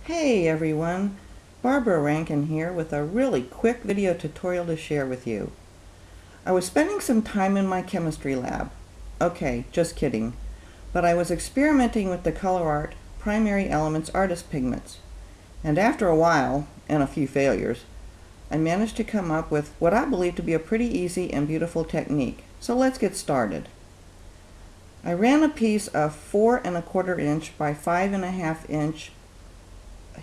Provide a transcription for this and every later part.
Hey everyone, Barbara Rankin here with a really quick video tutorial to share with you. I was spending some time in my chemistry lab. Okay, just kidding. But I was experimenting with the ColourArte Primary Elements Artist Pigments. And after a while, and a few failures, I managed to come up with what I believe to be a pretty easy and beautiful technique. So let's get started. I ran a piece of 4 1/4 inch by 5 1/2 inch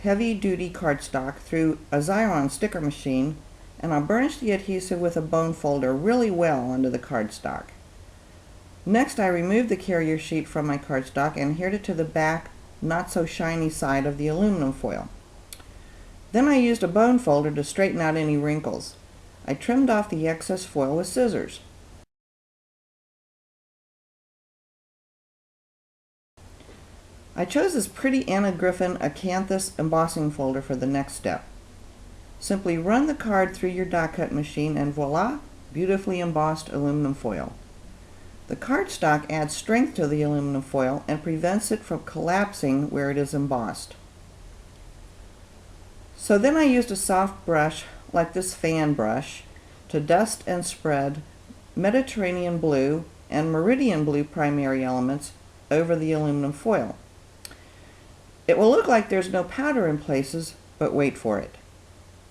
heavy-duty cardstock through a Xyron sticker machine, and I burnished the adhesive with a bone folder really well onto the cardstock. Next, I removed the carrier sheet from my cardstock and adhered it to the back, not so shiny side of the aluminum foil. Then I used a bone folder to straighten out any wrinkles. I trimmed off the excess foil with scissors. I chose this pretty Griffin Acanthus embossing folder for the next step. Simply run the card through your die cut machine and voila, beautifully embossed aluminum foil. The cardstock adds strength to the aluminum foil and prevents it from collapsing where it is embossed. So then I used a soft brush like this fan brush to dust and spread Mediterranean Blue and Meridian Blue primary elements over the aluminum foil. It will look like there's no powder in places, but wait for it.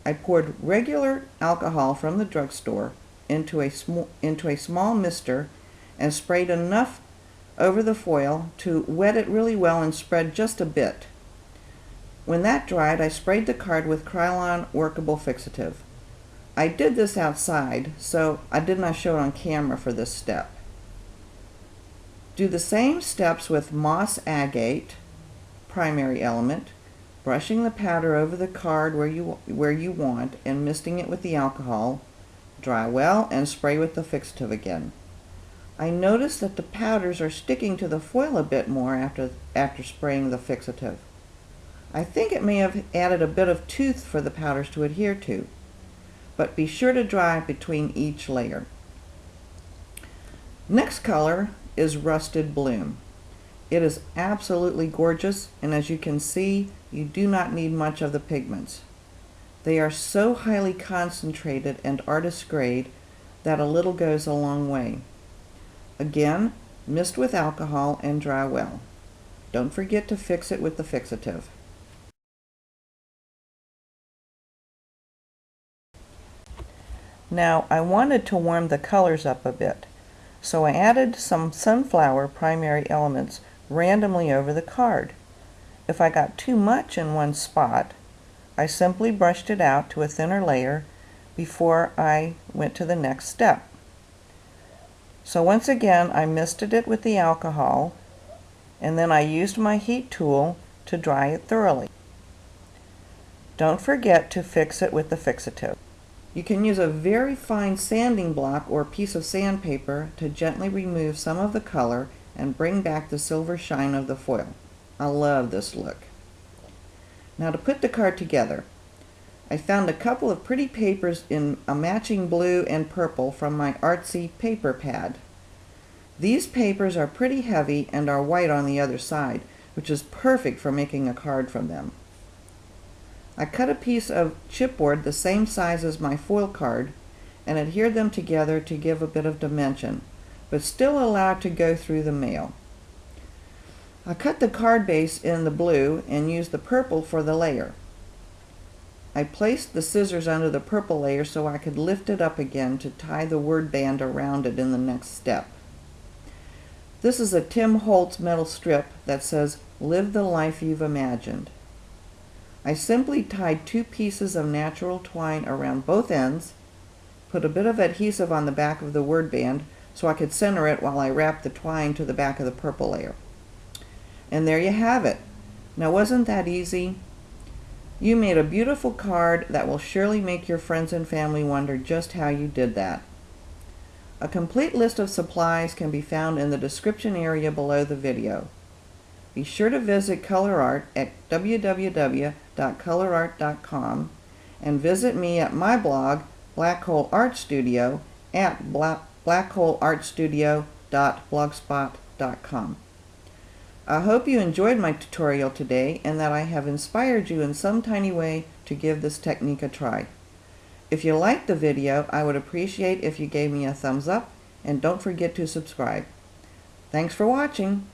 I poured regular alcohol from the drugstore into a small mister and sprayed enough over the foil to wet it really well and spread just a bit. When that dried, I sprayed the card with Krylon workable fixative. I did this outside, so I did not show it on camera for this step. Do the same steps with Moss Agate primary element, brushing the powder over the card where you want and misting it with the alcohol. Dry well and spray with the fixative again. I noticed that the powders are sticking to the foil a bit more after spraying the fixative. I think it may have added a bit of tooth for the powders to adhere to, but be sure to dry between each layer. Next color is Rusted Bloom. It is absolutely gorgeous, and as you can see, you do not need much of the pigments. They are so highly concentrated and artist grade that a little goes a long way. Again, mist with alcohol and dry well. Don't forget to fix it with the fixative. Now, I wanted to warm the colors up a bit, so I added some sunflower primary elements randomly over the card. If I got too much in one spot, I simply brushed it out to a thinner layer before I went to the next step. So once again, I misted it with the alcohol, and then I used my heat tool to dry it thoroughly. Don't forget to fix it with the fixative. You can use a very fine sanding block or piece of sandpaper to gently remove some of the color and bring back the silver shine of the foil. I love this look. Now to put the card together, I found a couple of pretty papers in a matching blue and purple from my artsy paper pad. These papers are pretty heavy and are white on the other side, which is perfect for making a card from them. I cut a piece of chipboard the same size as my foil card and adhered them together to give a bit of dimension, but still allow it to go through the mail. I cut the card base in the blue and used the purple for the layer. I placed the scissors under the purple layer so I could lift it up again to tie the word band around it in the next step. This is a Tim Holtz metal strip that says, "Live the life you've imagined." I simply tied 2 pieces of natural twine around both ends, put a bit of adhesive on the back of the word band so I could center it while I wrapped the twine to the back of the purple layer. And there you have it. Now wasn't that easy? You made a beautiful card that will surely make your friends and family wonder just how you did that. A complete list of supplies can be found in the description area below the video. Be sure to visit ColourArte at www.colorarte.com and visit me at my blog, Black Hole Art Studio, at blackholeartstudio.blogspot.com. I hope you enjoyed my tutorial today and that I have inspired you in some tiny way to give this technique a try. If you liked the video, I would appreciate if you gave me a thumbs up and don't forget to subscribe. Thanks for watching.